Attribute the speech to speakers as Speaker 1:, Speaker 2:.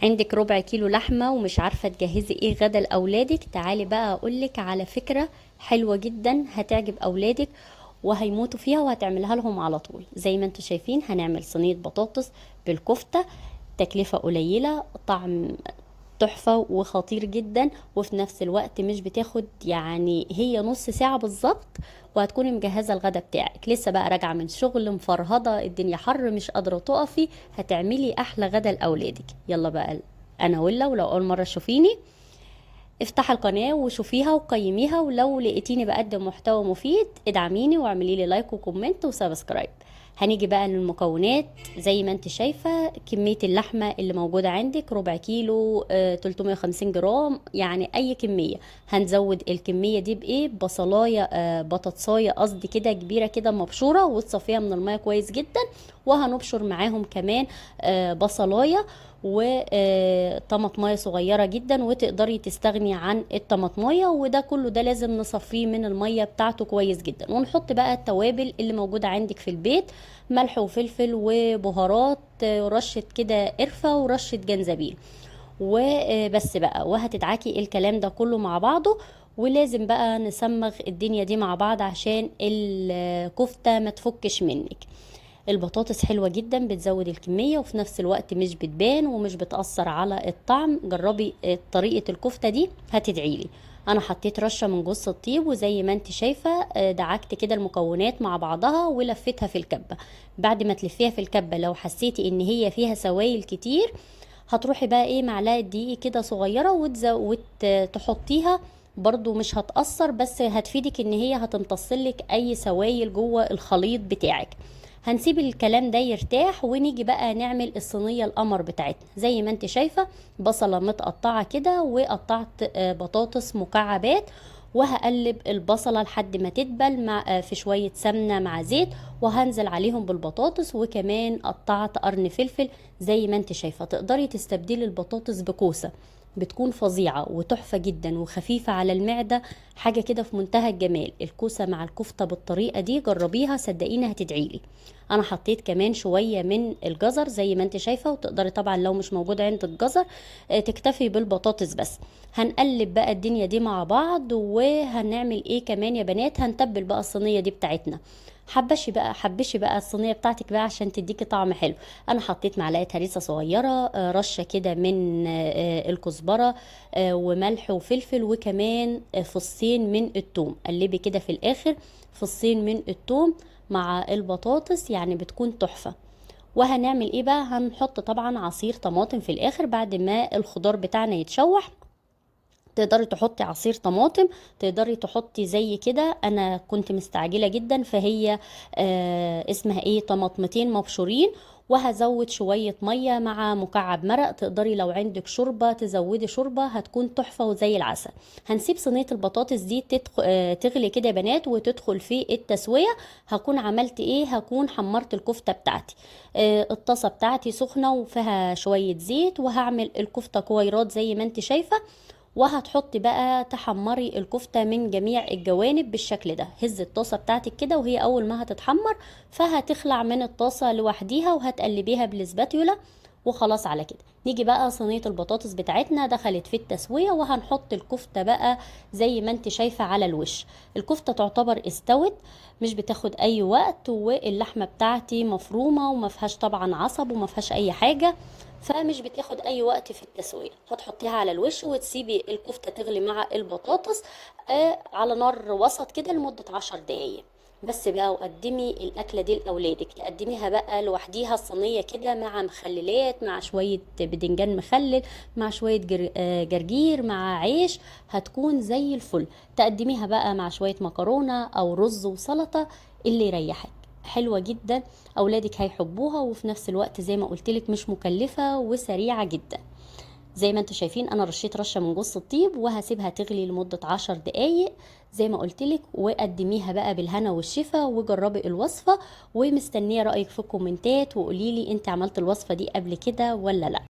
Speaker 1: عندك ربع كيلو لحمة ومش عارفة تجهزي ايه غدا لأولادك؟ تعالي بقى اقولك على فكرة حلوة جدا هتعجب أولادك وهيموتوا فيها، وهتعملها لهم على طول. زي ما انتوا شايفين هنعمل صينية بطاطس بالكفتة، تكلفة قليلة، طعم تحفة وخطير جدا، وفي نفس الوقت مش بتاخد يعني هي نص ساعة بالظبط، وهتكوني مجهزة الغدا بتاعك. لسه بقى راجعة من شغل مفرهدة، الدنيا حر مش قادرة تقفي، هتعملي أحلى غدا لأولادك. يلا بقى، أنا ولو أول مرة تشوفيني افتحي القناة وشوفيها وقيميها، ولو لقيتيني بقدم محتوى مفيد ادعميني واعملي لي لايك وكومنت وسبسكرايب. هنيجي بقى للمكونات. زي ما انت شايفة كمية اللحمة اللي موجودة عندك ربع كيلو، 350 جرام، يعني اي كمية. هنزود الكمية دي بايه؟ بصلاية، بطاطساية قصدي كده كبيرة كده مبشورة، وتصفيها من المية كويس جدا. وهنبشر معاهم كمان بصلاية وطماطمايه صغيره جدا، وتقدري تستغني عن الطماطمايه. وده كله ده لازم نصفيه من الميه بتاعته كويس جدا. ونحط بقى التوابل اللي موجوده عندك في البيت، ملح وفلفل وبهارات، رشه كده قرفه ورشه جنزبيل وبس بقى. وهتدعكي الكلام ده كله مع بعضه، ولازم بقى نسمغ الدنيا دي مع بعض عشان الكفتة ما تفكش منك. البطاطس حلوة جدا، بتزود الكمية وفي نفس الوقت مش بتبان ومش بتأثر على الطعم. جربي طريقة الكفتة دي هتدعيلي. انا حطيت رشة من جوز الطيب، وزي ما انت شايفة دعكت كده المكونات مع بعضها ولفتها في الكبة. بعد ما تلفيها في الكبة لو حسيتي ان هي فيها سوائل كتير، هتروحي بقى ايه معلقه دقيق كده صغيره وتحطيها. برضو مش هتأثر، بس هتفيدك ان هي هتمتصلك اي سوائل جوه الخليط بتاعك. هنسيب الكلام ده يرتاح ونيجي بقى نعمل الصينيه القمر بتاعتنا. زي ما انت شايفه بصله متقطعه كده، وقطعت بطاطس مكعبات، وهقلب البصلة لحد ما تدبل مع في شوية سمنة مع زيت، وهنزل عليهم بالبطاطس. وكمان قطعت قرن فلفل. زي ما انت شايفة تقدري تستبدلي البطاطس بكوسة، بتكون فظيعة وتحفة جدا وخفيفة على المعدة. حاجة كده في منتهى الجمال. الكوسة مع الكفتة بالطريقة دي جربيها صدقيني هتدعيلي. انا حطيت كمان شوية من الجزر زي ما انت شايفة، وتقدري طبعا لو مش موجود عندك الجزر تكتفي بالبطاطس بس. هنقلب بقى الدنيا دي مع بعض. وهنعمل ايه كمان يا بنات؟ هنتبل بقى الصينية دي بتاعتنا. حبشي بقى الصينيه بتاعتك بقى عشان تديكي طعم حلو. انا حطيت معلقه هريسه صغيره، رشه كده من الكزبره، وملح وفلفل، وكمان فصين من الثوم. قلبي كده في الاخر فصين من الثوم مع البطاطس، يعني بتكون تحفه. وهنعمل ايه بقى؟ هنحط طبعا عصير طماطم في الاخر بعد ما الخضار بتاعنا يتشوح. تقدري تحطي عصير طماطم، تقدري تحطي زي كده. انا كنت مستعجله جدا فهي اسمها ايه، طماطمتين مبشورين. وهزود شويه ميه مع مكعب مرق. تقدري لو عندك شوربه تزودي شوربه، هتكون تحفه وزي العسل. هنسيب صينيه البطاطس دي تغلي كده يا بنات وتدخل في التسويه. هكون عملت ايه؟ هكون حمرت الكفته بتاعتي. الطاسه بتاعتي سخنه وفيها شويه زيت، وهعمل الكفته كويرات زي ما انت شايفه. وهتحطي بقى تحمري الكفتة من جميع الجوانب بالشكل ده. هز الطاسة بتاعتك كده، وهي اول ما هتتحمر فهتخلع من الطاسة لوحديها، وهتقلبيها بالسباتيولا. وخلاص على كده نيجي بقى صينية البطاطس بتاعتنا دخلت في التسوية، وهنحط الكفتة بقى زي ما انت شايفة على الوش. الكفتة تعتبر استوت، مش بتاخد اي وقت، واللحمة بتاعتي مفرومة وما فيهاش طبعا عصب وما فيهاش اي حاجة، فمش بتاخد اي وقت في التسويه. هتحطيها على الوش وتسيبي الكفته تغلي مع البطاطس على نار وسط كده لمده 10 دقايق بس بقى. وقدمي الاكله دي لاولادك، تقدميها بقى لوحديها الصينيه كده مع مخللات، مع شويه بدنجان مخلل، مع شويه جرجير، مع عيش، هتكون زي الفل. تقدميها بقى مع شويه مكرونه او رز وسلطه، اللي يريحك. حلوة جدا، اولادك هيحبوها، وفي نفس الوقت زي ما قلتلك مش مكلفة وسريعة جدا. زي ما انتوا شايفين انا رشيت رشة من جوز الطيب، وهسيبها تغلي لمدة 10 دقايق زي ما قلتلك. وقدميها بقى بالهنا والشفا، وجربي الوصفة. ومستنية رأيك في الكومنتات، وقوليلي انت عملت الوصفة دي قبل كده ولا لا.